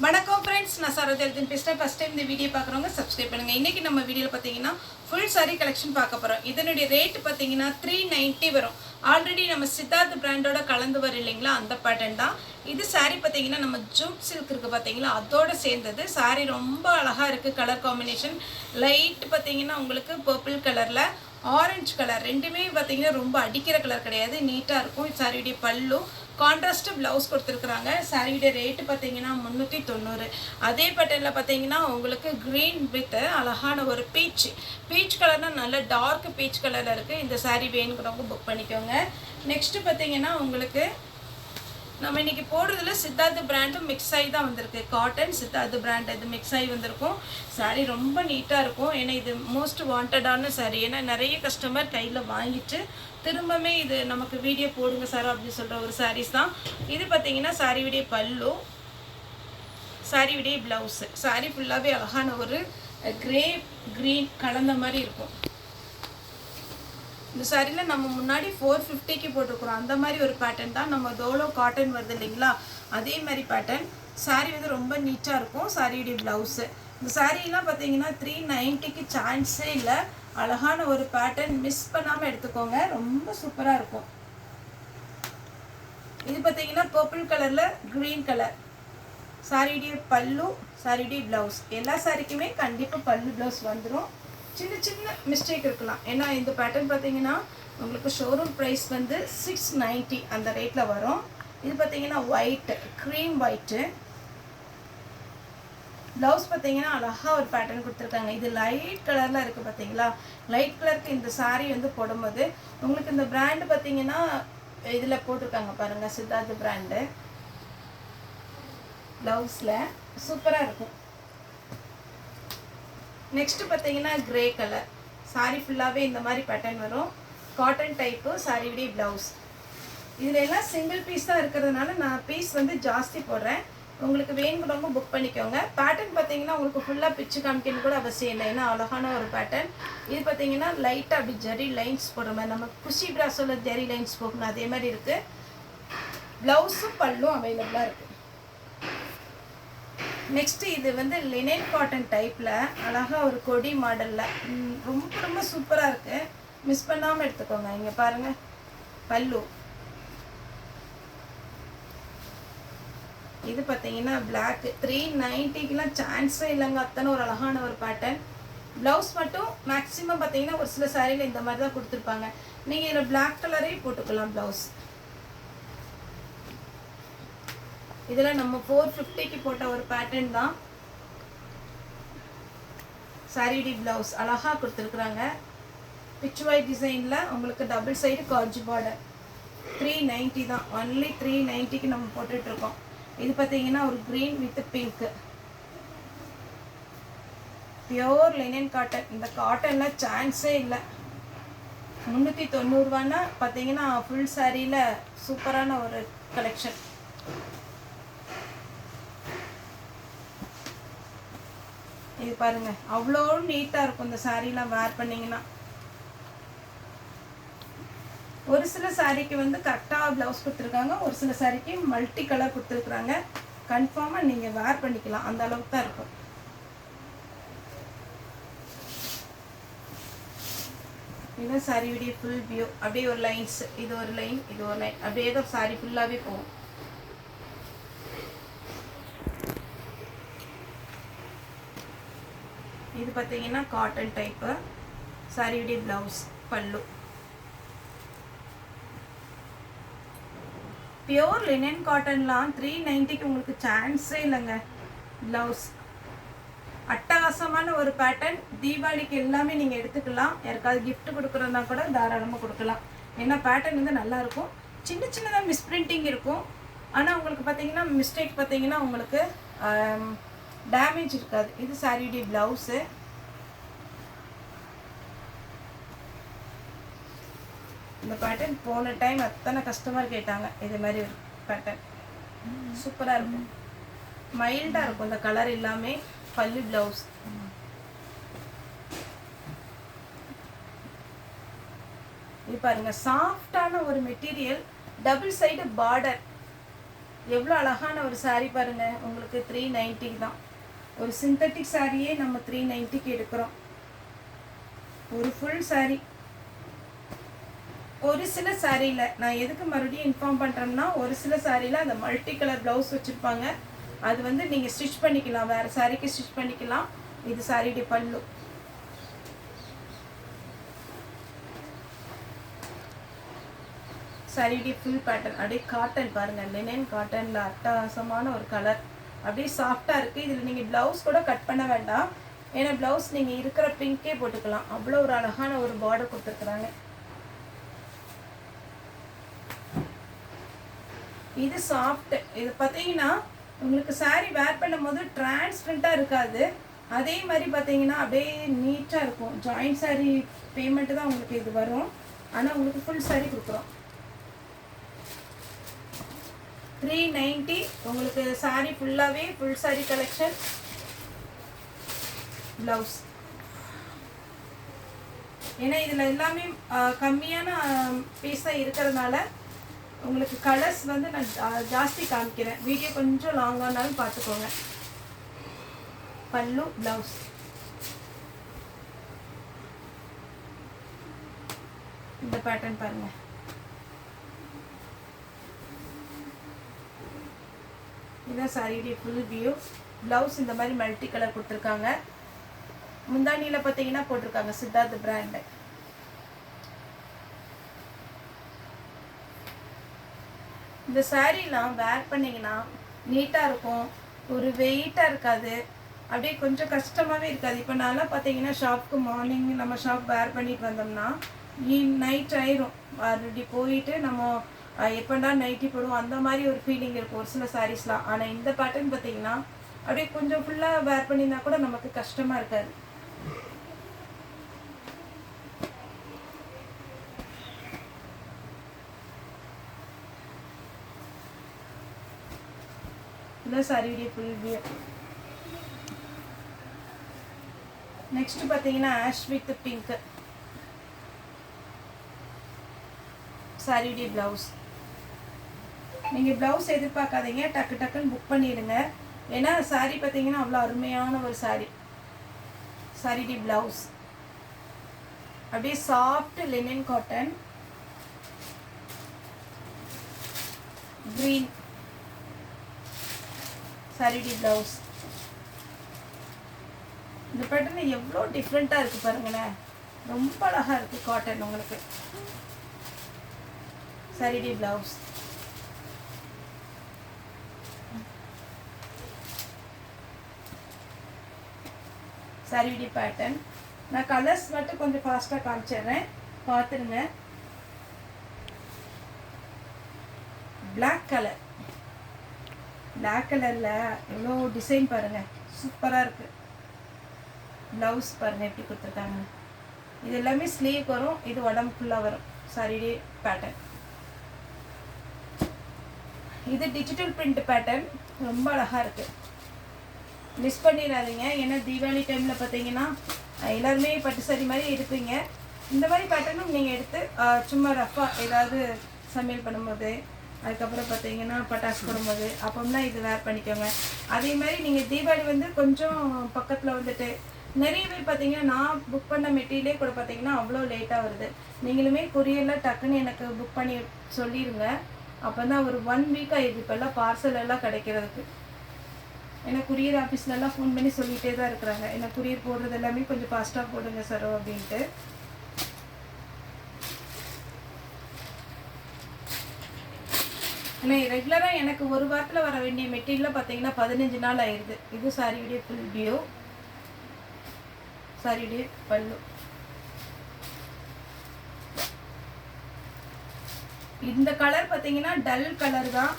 வணக்கம் ஃப்ரெண்ட்ஸ், நான் சரோஜா பேசுகிறேன். ஃபஸ்ட் டைம் இந்த வீடியோ பார்க்குறவங்க சப்ஸ்கிரைப் பண்ணுங்கள். இன்றைக்கி நம்ம வீடியோவில் பார்த்தீங்கன்னா ஃபுல் சாரீ கலெக்ஷன் பார்க்க போகிறோம். இதனுடைய ரேட் பார்த்தீங்கன்னா 390 வரும். ஆல்ரெடி நம்ம சித்தார்த் பிராண்டோட கலந்து வரும் இல்லைங்களா, அந்த பேட்டர்ன் தான் இது. சாரீ பார்த்தீங்கன்னா நம்ம ஜூட் சில்க் இருக்குது பார்த்தீங்களா, அதோடு சேர்ந்தது. சாரீ ரொம்ப அழகாக இருக்குது. கலர் காம்பினேஷன் லைட் பார்த்தீங்கன்னா உங்களுக்கு பர்பிள் கலரில் ஆரஞ்சு கலர் ரெண்டுமே பார்த்தீங்கன்னா ரொம்ப அடிக்கிற கலர் கிடையாது, நீட்டாக இருக்கும். சாரியுடைய பல்லு கான்ட்ராஸ்ட் ப்ளவுஸ் கொடுத்துருக்குறாங்க. சாரியுடைய ரேட்டு பார்த்தீங்கன்னா 390. அதே பேட்டர்னில் பார்த்தீங்கன்னா உங்களுக்கு க்ரீன் வித் அழகான ஒரு பீச் கலர்னால் நல்ல டார்க் பீச் கலரில் இருக்குது. இந்த சாரீ வேணுங்கிறவங்க புக் பண்ணிக்கோங்க. நெக்ஸ்ட்டு பார்த்தீங்கன்னா உங்களுக்கு நம்ம இன்றைக்கி போடுறதுல சித்தார்த் பிராண்டும் மிக்ஸ் ஆகி தான் வந்திருக்கு. காட்டன் சித்தார்த் பிராண்ட் இது மிக்ஸ் ஆகி வந்திருக்கும். சாரீ ரொம்ப நீட்டாக இருக்கும். ஏன்னா இது மோஸ்ட் வாண்டடான சாரீ. ஏன்னா நிறைய கஸ்டமர் கையில் வாங்கிட்டு திரும்பவே இது நமக்கு வீடியோ போடுங்க சார் அப்படின்னு சொல்கிற ஒரு சாரீஸ் தான் இது. பார்த்தீங்கன்னா சாரியுடைய பல்லு, சாரியுடைய ப்ளவுஸு. சாரீ ஃபுல்லாகவே அழகான ஒரு கிரே க்ரீன் கலந்த மாதிரி இருக்கும். இந்த சாரியில் நம்ம முன்னாடி 450க்கு போட்டிருக்கிறோம். அந்த மாதிரி ஒரு பேட்டர்ன் தான். நம்ம தோலோ காட்டன் வருது இல்லைங்களா, அதே மாதிரி பேட்டர்ன். சாரீ வந்து ரொம்ப நீட்டாக இருக்கும். சாரியுடைய ப்ளவுஸு. இந்த சாரீலாம் பார்த்தீங்கன்னா 390க்கு சான்ஸே இல்லை. அழகான ஒரு பேட்டர்ன், மிஸ் பண்ணாமல் எடுத்துக்கோங்க. ரொம்ப சூப்பராக இருக்கும். இது பார்த்தீங்கன்னா பர்பிள் கலரில் க்ரீன் கலர். சாரியுடைய பல்லு, சாரியுடைய ப்ளவுஸ். எல்லா சாரிக்குமே கண்டிப்பாக பல்லு ப்ளவுஸ் வந்துடும். சின்ன மிஸ்டேக் இருக்கலாம். ஏன்னா இந்த பேட்டர்ன் பார்த்தீங்கன்னா உங்களுக்கு ஷோரூம் ப்ரைஸ் வந்து 690 அந்த ரேட்டில் வரும். இது பார்த்தீங்கன்னா ஒயிட், க்ரீம் ஒயிட்டு. ப்ளவுஸ் பார்த்தீங்கன்னா அழகாக ஒரு பேட்டர்ன் கொடுத்துருக்காங்க. இது லைட் கலரில் இருக்குது பார்த்தீங்களா. லைட் கலருக்கு இந்த சாரீ வந்து போடும்போது உங்களுக்கு இந்த பிராண்டு பார்த்தீங்கன்னா இதில் போட்டிருக்காங்க பாருங்கள், சித்தார்த் பிராண்டு. ப்ளவுஸில் சூப்பராக இருக்கும். நெக்ஸ்ட்டு பார்த்தீங்கன்னா கிரே கலர். சாரீ ஃபுல்லாகவே இந்த மாதிரி பேட்டர்ன் வரும். Cotton type. சாரியுடைய ப்ளவுஸ். இதில் எல்லாம் சிங்கிள் பீஸ் தான் இருக்கிறதுனால நான் பீஸ் வந்து ஜாஸ்தி போடுறேன். உங்களுக்கு வேணுங்கிறவங்க புக் பண்ணிக்கோங்க. பேட்டர்ன் பார்த்தீங்கன்னா உங்களுக்கு ஃபுல்லாக பிச்சு காமிக்கணும் கூட அவசியம் இல்லை. ஏன்னா அழகான ஒரு பேட்டர்ன். இது பார்த்தீங்கன்னா லைட்டாக அப்படி ஜெரி லைன்ஸ் போடுற மாதிரி, நம்ம குஷி பிராஸோவில் ஜெரி லைன்ஸ் போகணும் அதே மாதிரி இருக்குது. ப்ளவுஸும் பல்லும் அவைலபிளாக இருக்குது. நெக்ஸ்ட்டு இது வந்து லினன் காட்டன் டைப்பில் அழகாக ஒரு கொடி மாடலில் ரொம்ப சூப்பராக இருக்குது. மிஸ் பண்ணாமல் எடுத்துக்கோங்க. இங்கே பாருங்கள் பல்லு. இது பார்த்தீங்கன்னா பிளாக்கு. 390க்கெலாம் சான்ஸே இல்லைங்க. அத்தனை ஒரு அழகான ஒரு பேட்டர்ன். ப்ளவுஸ் மட்டும் மேக்ஸிமம் பார்த்தீங்கன்னா ஒரு சில சாரியில் இந்த மாதிரி தான் கொடுத்துருப்பாங்க. நீங்கள் இதில் பிளாக் கலரே போட்டுக்கலாம் ப்ளவுஸ். இதில் நம்ம 450க்கு போட்ட ஒரு பேட்டர்ன் தான். சாரியுடைய ப்ளவுஸ் அழகாக கொடுத்துருக்குறாங்க. பிச் ஒயிட் டிசைனில் உங்களுக்கு டபுள் சைடு கார்ஜி பார்டர். 390 தான். ஒன்லி 390க்கு நம்ம போட்டுட்ருக்கோம். இது பார்த்தீங்கன்னா ஒரு green with pink. Pure linen cotton. இந்த காட்டனில் சான்ஸே இல்லை. 390 பார்த்தீங்கன்னா ஃபுல் சாரியில் சூப்பரான ஒரு கலெக்ஷன். இது பாருங்க, அவ்வளோ நீட்டாக இருக்கும் இந்த சாரீலாம் வேர் பண்ணிங்கன்னா. ஒரு சில சாரீக்கு வந்து கரெக்டாக ப்ளவுஸ் கொடுத்துருக்காங்க, ஒரு சில சாரீக்கு மல்டி கலர் கொடுத்துருக்குறாங்க. கன்ஃபார்மாக நீங்கள் வேர் பண்ணிக்கலாம், அந்த அளவுக்கு தான் இருக்கும். இதுதான் சாரியுடைய ஃபுல் வியூ. அப்படியே ஒரு லைன்ஸ், இது ஒரு லைன், இது ஒரு லைன், அப்படியே தான் சாரீ ஃபுல்லாகவே போகும். இது பார்த்தீங்கன்னா காட்டன் டைப்பு. சாரியுடைய ப்ளவுஸ், பல்லு. பியோர் லினன் காட்டன்லாம் 390க்கு உங்களுக்கு சான்ஸே இல்லைங்க. ப்ளவுஸ் அட்டகாசமான ஒரு பேட்டர்ன். தீபாவளிக்கு எல்லாமே நீங்கள் எடுத்துக்கலாம். யாருக்காவது கிஃப்ட் கொடுக்குறதுனா கூட தாராளமாக கொடுக்கலாம். ஏன்னா பேட்டர்ன் வந்து நல்லாயிருக்கும். சின்னதாக மிஸ்பிரிண்டிங் இருக்கும். ஆனால் உங்களுக்கு பார்த்தீங்கன்னா மிஸ்டேக் பார்த்தீங்கன்னா உங்களுக்கு டேமேஜ் இருக்காது. இது சாரியுடைய ப்ளவுஸு. இந்த பேட்டர்ன் போன டைம் அத்தனை கஸ்டமர் கேட்டாங்க. இது மாதிரி ஒரு பேட்டர்ன் சூப்பராக இருக்கும். மைல்டாக இருக்கும் இந்த கலர் எல்லாமே. பல்லு ப்ளவுஸ். இது பாருங்கள், சாஃப்டான ஒரு மெட்டீரியல். Double side border. எவ்வளோ அழகான ஒரு saree பாருங்கள். உங்களுக்கு 390 தான். ஒரு சிந்தட்டிக் சாரியே நம்ம 390க்கு எடுக்கிறோம். ஒரு ஃபுல் saree. ஒரு சில சாரியில் நான் எதுக்கு மறுபடியும் இன்ஃபார்ம் பண்ணுறேன்னா, ஒரு சில சாரியில் அந்த மல்டி கலர் ப்ளவுஸ் வச்சுருப்பாங்க. அது வந்து நீங்கள் ஸ்டிச் பண்ணிக்கலாம், வேறு சாரிக்கு ஸ்டிச் பண்ணிக்கலாம். இது சாரியுடைய பல்லு. சாரியுடைய ஃபுல் பேட்டர்ன் அப்படியே காட்டன் பாருங்கள். லினன் காட்டனில் அட்டகாசமான ஒரு கலர். அப்படியே சாஃப்டாக இருக்குது. இதில் நீங்கள் ப்ளவுஸ் கூட கட் பண்ண வேண்டாம். ஏன்னா ப்ளவுஸ் நீங்கள் இருக்கிற பிங்கே போட்டுக்கலாம். அவ்வளோ ஒரு அழகான ஒரு பார்டர் கொடுத்துருக்குறாங்க. இது சாஃப்ட். இது பார்த்தீங்கன்னா உங்களுக்கு saree வேர் பண்ணும் போது டிரான்ஸ்பரண்ட்டாக இருக்காது. அதே மாதிரி பார்த்தீங்கன்னா அப்படியே நீட்டாக இருக்கும். ஜாயிண்ட் saree பேமெண்ட்டு தான் உங்களுக்கு இது வரும். ஆனால் உங்களுக்கு ஃபுல் saree கொடுக்குறோம். 390 உங்களுக்கு saree ஃபுல்லாகவே ஃபுல் saree கலெக்ஷன். ப்ளவுஸ் ஏன்னா இதில் எல்லாமே கம்மியான பீஸாக இருக்கிறதுனால உங்களுக்கு கலர்ஸ் வந்து நான் ஜாஸ்தி காமிக்கிறேன். வீடியோ கொஞ்சம் லாங்கானாலும் பார்த்துக்கோங்க. பல்லு ப்ளவுஸ் இந்த பேட்டர்ன் பாருங்கள். இதுதான் சாரியுடைய ஃபுல் வியூ. ப்ளவுஸ் இந்த மாதிரி மல்டி கலர் கொடுத்துருக்காங்க. முந்தானியில் பார்த்தீங்கன்னா போட்டிருக்காங்க சித்தார்த் பிராண்டு. இந்த சாரீலாம் வேர் பண்ணிங்கன்னா நீட்டாக இருக்கும். ஒரு வெயிட்டாக இருக்காது. அப்படியே கொஞ்சம் கஷ்டமாகவே இருக்காது. இப்போ நான்லாம் பார்த்தீங்கன்னா ஷாப்புக்கு மார்னிங் நம்ம ஷாப் வேர் பண்ணிட்டு வந்தோம்னா நைட் ஆயிரும். ஆல்ரெடி போயிட்டு நம்ம எப்படா நைட்டி போடுவோம் அந்த மாதிரி ஒரு ஃபீலிங் இருக்கும் ஒரு சில சாரீஸ்லாம். ஆனால் இந்த பேட்டர்ன் பார்த்தீங்கன்னா அப்படியே கொஞ்சம் ஃபுல்லாக வேர் பண்ணியிருந்தா கூட நமக்கு கஷ்டமாக இருக்காது. இதுதான் சாரியுடைய ஃபுல் வியூ. நெக்ஸ்ட் பார்த்தீங்கன்னா ஆஷ் வித் பிங்க் சாரியுடைய ப்ளவுஸ். நீங்கள் ப்ளவுஸ் எதிர்பார்க்காதீங்க, டக்கு டக்குன்னு புக் பண்ணிடுங்க. ஏன்னா சாரி பார்த்தீங்கன்னா அவ்வளோ அருமையான ஒரு சாரி. சாரியுடைய ப்ளவுஸ் அப்படியே சாஃப்ட் லினன் காட்டன் க்ரீன் சாரியுடைய ப்ளவுஸ். இந்த பேட்டர்ன் எவ்வளோ டிஃப்ரெண்ட்டாக இருக்குது பாருங்களேன். ரொம்ப அழகாக இருக்குது காட்டன் உங்களுக்கு. சாரியுடைய ப்ளவுஸ் சாரியுடைய பேட்டர்ன். நான் கலர்ஸ் மட்டும் கொஞ்சம் ஃபாஸ்ட்டாக காமிச்சிடுறேன், பார்த்துருங்க. Black colour. பிளாக் கலரில் எவ்வளோ டிசைன் பாருங்கள், சூப்பராக இருக்குது. ப்ளவுஸ் பாருங்கள் எப்படி கொடுத்துருக்காங்க. இது எல்லாமே ஸ்லீவ் வரும், இது உடம்பு ஃபுல்லாக வரும். சாரியுடைய பேட்டர்ன். இது டிஜிட்டல் பிரிண்ட் பேட்டர்ன், ரொம்ப அழகாக இருக்குது. மிஸ் பண்ணிடாதீங்க. ஏன்னா தீபாவளி டைமில் பார்த்தீங்கன்னா எல்லாருமே பட்டு சாரி மாதிரி இருப்பீங்க. இந்த மாதிரி பேட்டர்னும் நீங்கள் எடுத்து சும்மா ரஃபாக ஏதாவது சமையல் பண்ணும்போது, அதுக்கப்புறம் பார்த்தீங்கன்னா பட்டாசு போடும்போது அப்போம்னா இது வேர் பண்ணிக்கோங்க. அதே மாதிரி நீங்கள் தீபாவளி வந்து கொஞ்சம் பக்கத்தில் வந்துட்டு நிறைய பேர் பார்த்தீங்கன்னா நான் புக் பண்ண மெட்டீரியலே கூட பார்த்தீங்கன்னா அவ்வளோ லேட்டாக வருது. நீங்களுமே கொரியரில் டக்குன்னு எனக்கு புக் பண்ணி சொல்லிடுங்க. அப்போ தான் ஒரு 1 வீக் ஆகிடுது இப்போல்லாம் பார்சல் எல்லாம் கிடைக்கிறதுக்கு. ஏன்னா குரியர் ஆஃபீஸ்லலாம் ஃபோன் பண்ணி சொல்லிகிட்டே தான் இருக்கிறாங்க, ஏன்னா குரியர் போடுறது எல்லாமே கொஞ்சம் ஃபாஸ்ட்டாக போடுங்க சார் அப்படின்ட்டு. ஏன்னா ரெகுலராக எனக்கு ஒரு வாரத்தில் வர வேண்டிய மெட்டீரியலில் பார்த்தீங்கன்னா 15 நாள் ஆயிடுது. இது சாரியுடைய ஃபுல் வியூ. சாரியுடைய பல்லு. இந்த கலர் பார்த்தீங்கன்னா டல் கலர் தான்.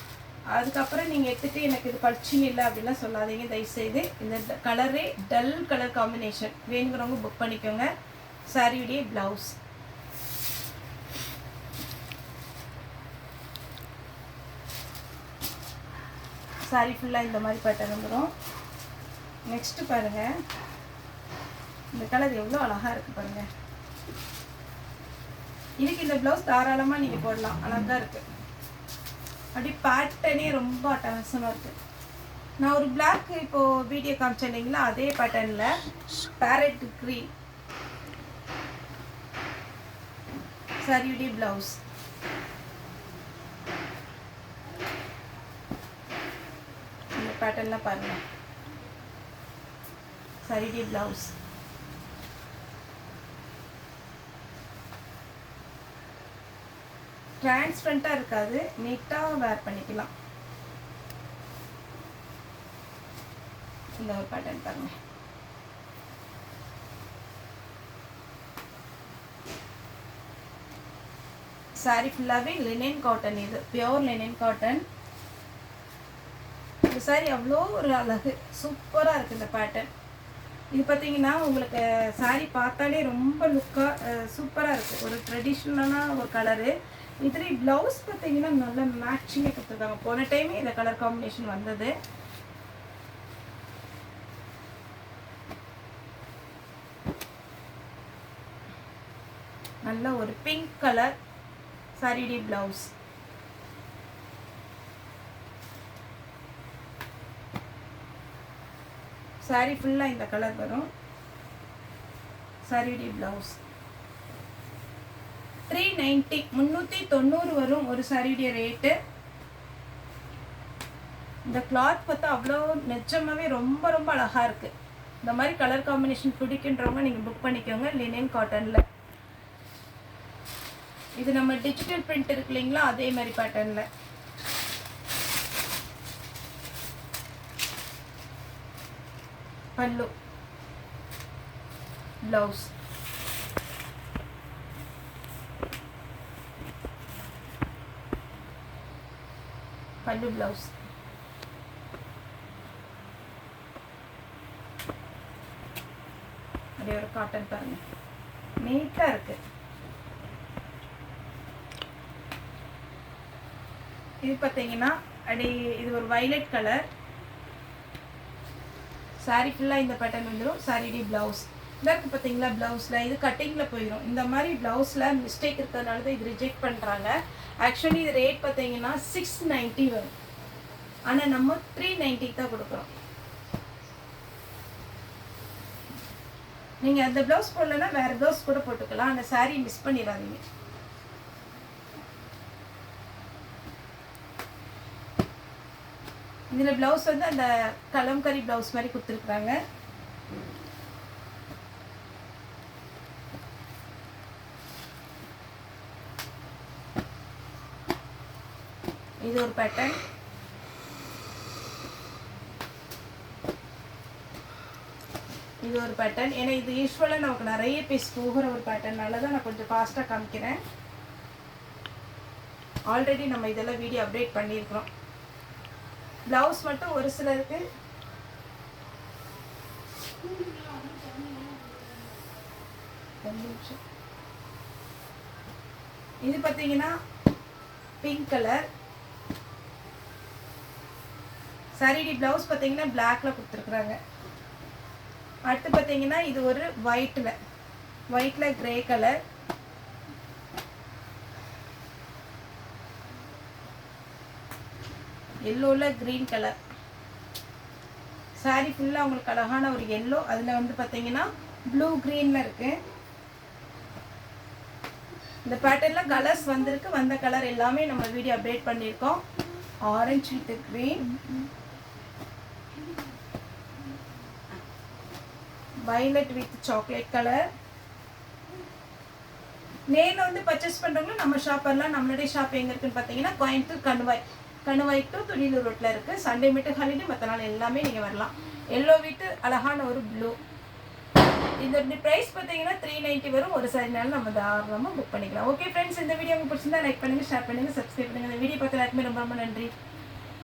அதுக்கப்புறம் நீங்கள் எடுத்துகிட்டு எனக்கு இது பளிச்சுன்னு இல்லை அப்படிலாம் சொல்லாதீங்க தயவுசெய்து. இந்த கலரே டல் கலர் காம்பினேஷன் வேணுங்கிறவங்க புக் பண்ணிக்கோங்க. சாரியுடைய ப்ளவுஸ். சாரி ஃபுல்லாக இந்த மாதிரி பேட்டர்ன் வந்துடும். நெக்ஸ்ட்டு பாருங்கள், இந்த கலர் எவ்வளோ அழகாக இருக்குது பாருங்கள். இதுக்கு இந்த ப்ளவுஸ் தாராளமாக நீங்கள் போடலாம், அழகாக இருக்குது. அப்படி பேட்டர்னே ரொம்ப அட்டகாசமாக இருக்குது. நான் ஒரு பிளாக் இப்போது வீடியோ காமிச்சேன் இல்லைங்களா, அதே பேட்டர்னில் பேரட் க்ரீன் சாரியுடைய ப்ளவுஸ். இந்த பேட்டர்னில் பாருங்கள், சாரியுடைய ப்ளவுஸ். டிரான்ஸ்பரண்ட்டாக இருக்காது, நீட்டாக வேர் பண்ணிக்கலாம். இந்த ஒரு பேட்டர்ன் பாருங்க. சாரி ஃபுல்லாகவே லினன் காட்டன், இது பியோர் லினன் காட்டன். இந்த சாரி அவ்வளோ ஒரு அழகு, சூப்பராக இருக்குது இந்த பேட்டர்ன். இது பார்த்தீங்கன்னா உங்களுக்கு சாரி பார்த்தாலே ரொம்ப லுக்காக சூப்பராக இருக்குது. ஒரு ட்ரெடிஷ்னலான ஒரு கலரு. இதில் ப்ளவுஸ் பார்த்தீங்கன்னா நல்ல மேட்சிங்காக கொடுத்துருக்காங்க. போன டைமே இந்த கலர் காம்பினேஷன் வந்தது. நல்ல ஒரு பிங்க் கலர் சாரியுடைய ப்ளவுஸ். சாரி ஃபுல்லாக இந்த கலர் வரும். சாரியுடைய ப்ளவுஸ் 390 390 வரும் ஒரு சாரியுடைய ரேட்டு. இந்த கிளாத் பார்த்தா அவ்வளோ நிஜமாவே ரொம்ப ரொம்ப அழகாக இருக்குது. இந்த மாதிரி கலர் காம்பினேஷன் பிடிக்குன்றவங்க நீங்கள் புக் பண்ணிக்கோங்க. லினன் காட்டனில் இது நம்ம டிஜிட்டல் பிரிண்ட் இருக்கு இல்லைங்களா, அதே மாதிரி பேட்டர்னில். பல்லு ப்ளவுஸ். பல்லு ப்ளவுஸ். அப்படியே ஒரு காட்டன் பாருங்க, நீட்டாக இருக்கு. இது பார்த்தீங்கன்னா அப்படி இது ஒரு வயலட் கலர். சாரி ஃபுல்லாக இந்த பேட்டர்ன் வந்துடும். சாரியுடைய ப்ளவுஸ் இதற்கு பார்த்தீங்களா, ப்ளவுஸில் இது கட்டிங்கில் போயிடும். இந்த மாதிரி ப்ளவுஸில் மிஸ்டேக் இருக்கிறதுனால தான் இது ரிஜெக்ட் பண்ணுறாங்க. ஆக்சுவலி இது ரேட் பார்த்தீங்கன்னா 690 வரும், ஆனால் நம்ம 390 தான் கொடுக்குறோம். நீங்கள் அந்த ப்ளவுஸ் போடலன்னா வேறு ப்ளவுஸ் கூட போட்டுக்கலாம், அந்த சாரீ மிஸ் பண்ணிடாதீங்க. இதில் ப்ளவுஸ் வந்து அந்த கலம்கரி ப்ளவுஸ் மாதிரி கொடுத்துருக்குறாங்க. இது ஒரு பேட்டர்ன். இது ஒரு பேட்டர்ன். ஏன்னா இது யூஸ்வலாக நமக்கு நிறைய பீஸ் போகிற ஒரு பேட்டர்னால தான் நான் கொஞ்சம் ஃபாஸ்ட்டாக காமிக்கிறேன். ஆல்ரெடி நம்ம இதெல்லாம் வீடியோ அப்டேட் பண்ணியிருக்கிறோம். ப்ளவுஸ் மட்டும் ஒரு சிலருக்கு இது பார்த்தீங்கன்னா பிங்க் கலர். சாரிடி ப்ளவுஸ் பார்த்தீங்கன்னா பிளாக்ல கொடுத்துருக்குறாங்க. அடுத்து பார்த்தீங்கன்னா இது ஒரு ஒயிட்ல கிரே கலர். எல்லோவில் க்ரீன் கலர். சாரி ஃபுல்லாக உங்களுக்கு அழகான ஒரு எல்லோ, அதில் வந்து பார்த்தீங்கன்னா ப்ளூ க்ரீனில் இருக்குது. இந்த பேட்டர்னில் கலர்ஸ் வந்திருக்கு. வந்த கலர் எல்லாமே நம்ம வீடியோ அப்டேட் பண்ணியிருக்கோம். Orange with green, violet with chocolate colour. நேரில் வந்து பர்ச்சேஸ் பண்ணுறவங்களும் நம்ம ஷாப்பெல்லாம், நம்மளுடைய ஷாப் எங்கே இருக்குன்னு பார்த்தீங்கன்னா கோயம்புத்தூர் கணுவாய் டு துணிலூர் ரோட்டில் இருக்குது. சண்டே மட்டும் ஹாலிடே, மற்ற நாள் எல்லாமே நீங்கள் வரலாம். எல்லோ வித்து அழகான ஒரு ப்ளூ. இதோட ப்ரைஸ் பார்த்தீங்கன்னா 390 வரும். ஒரு சாரினாலும் நம்ம தாராளமாக புக் பண்ணிக்கலாம். ஓகே ஃப்ரெண்ட்ஸ், இந்த வீடியோ உங்களுக்கு பிடிச்சிருந்தா லைக் பண்ணுங்கள், ஷேர் பண்ணுங்கள், சப்ஸ்கிரைப் பண்ணுங்கள். இந்த வீடியோ பார்த்து எல்லாருக்குமே ரொம்ப ரொம்ப நன்றி.